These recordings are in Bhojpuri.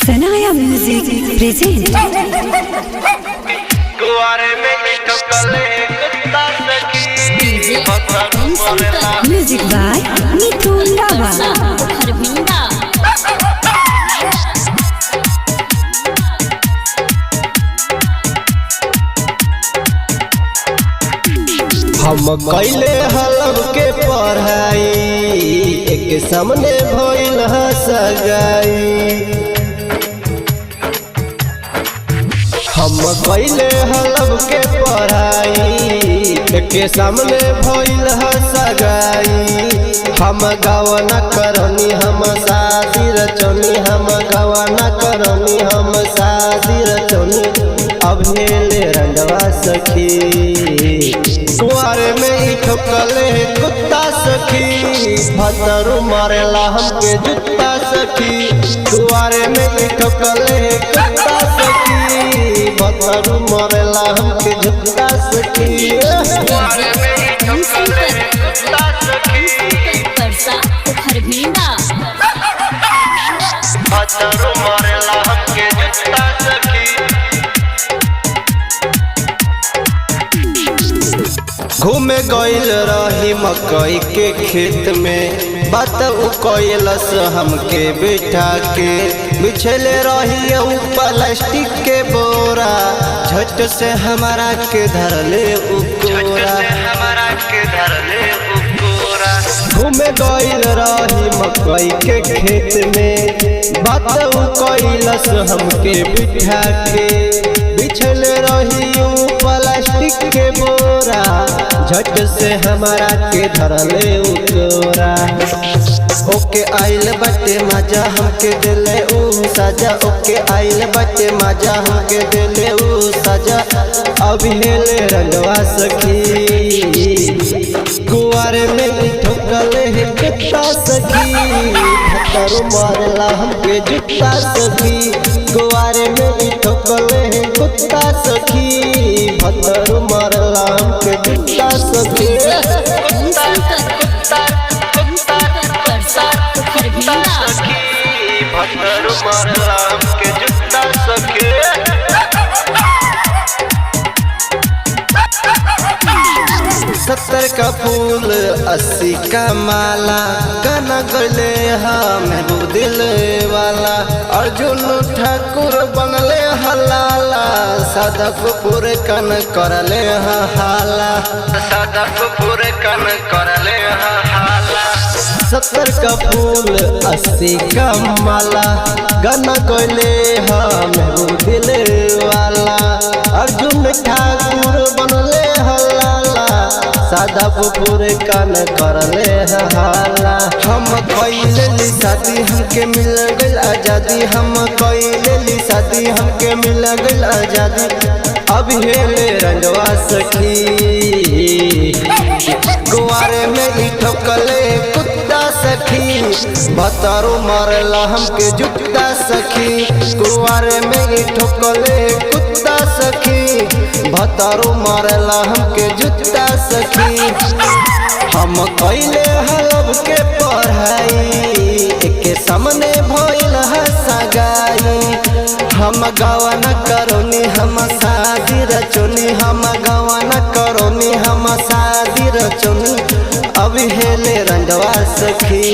सनाया म्यूजिक प्रेजेंट। म्यूजिक बाय मिथुन बाबा। हम कैले हलब के पढ़ाई एक सामने भइल सगाई। हम कैले हलब के पढ़ाई एक सामने भइल सगाई। हम गवाना करनी हम शादी रचनी, हम गवाना करनी हम शादी रचनी। अब हेले रंडवा सखी कुआरे में ही ठोकले कुत्ता सखी। भतरू मारेला हमके जुत्ता सखी, कुआरे में ही ठोकले कुत्ता सखी। भतरू मारेला हमके जुत्ता सखी, कुआरे में ही ठोकले कुत्ता सखी। भतरू मारेला हमके जुत्ता सखी। घूमे गइल रही मकई के खेत में, बात उ कैलस हमके बिठा के। बिछले रही उ प्लास्टिक के बोरा, झट से हमारा के धरले उ कोरा। घूमे गइल रही मकई के खेत में, बात उ कैलस हमके बिठा के। बिछले रही उ प्लास्टिक के बोरा, झट से हमारा के धरले उ कोरा। ओके आइल बटे मजा हमके दिले उ सजा, ओके आइल बटे मजा हमके दिले उ सजा। अब हेले रंगवा सखी कुआरे में ठोकले है कुत्ता सखी। भतरू मारला हमके जुत्ता सखी, कुआरे में ठोकले है कुत्ता सखी। भतरू मारला हमके जुत्ता सखी। भतरू मारला हमके जुत्ता सखी। 70 का फूल 80 का माला, गाना गले हमें दिल वाला। अर्जुन ठाकुर बनले हलाला, सादा कुपुर कन करले हाला, सादा कुपुर कन करले हाला। 70 का फूल 80 का माला, गाना गले हमें दिल वाला। अर्जुन ठाकुर बनले हलाला, सादा पुपुर कान करले हाला। हम कैले शादी हमके मिल गइल आजादी, हम कैले शादी हमके मिल गइल आजादी। अब हेले रंगवा सखी कुआरे में ही ठोकले कुत्ता सखी। भतरू मारला हमके जुत्ता सखी, कुआरे में ही ठोकले कुत्ता सखी। भतरू मारला हमके जुत्ता सखी। हम कैले हलब के पढ़ाई एक सामने भइल सगाई। हम गवाना करोनी हम शादी रचनी, हम गवाना करोनी हम शादी रचनी। अब हेले रंगवा सखी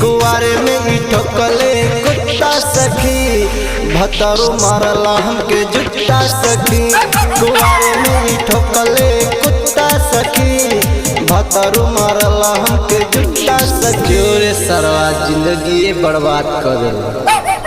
कुआरे में ही ठोकले कुत्ता सखी। भतरू मारला हमके जुत्ता सखी, कुआरे में ही ठोकले कुत्ता सखी। भतरू मारला हमके जुत्ता सखी। सरवा जिंदगी बर्बाद कर देला।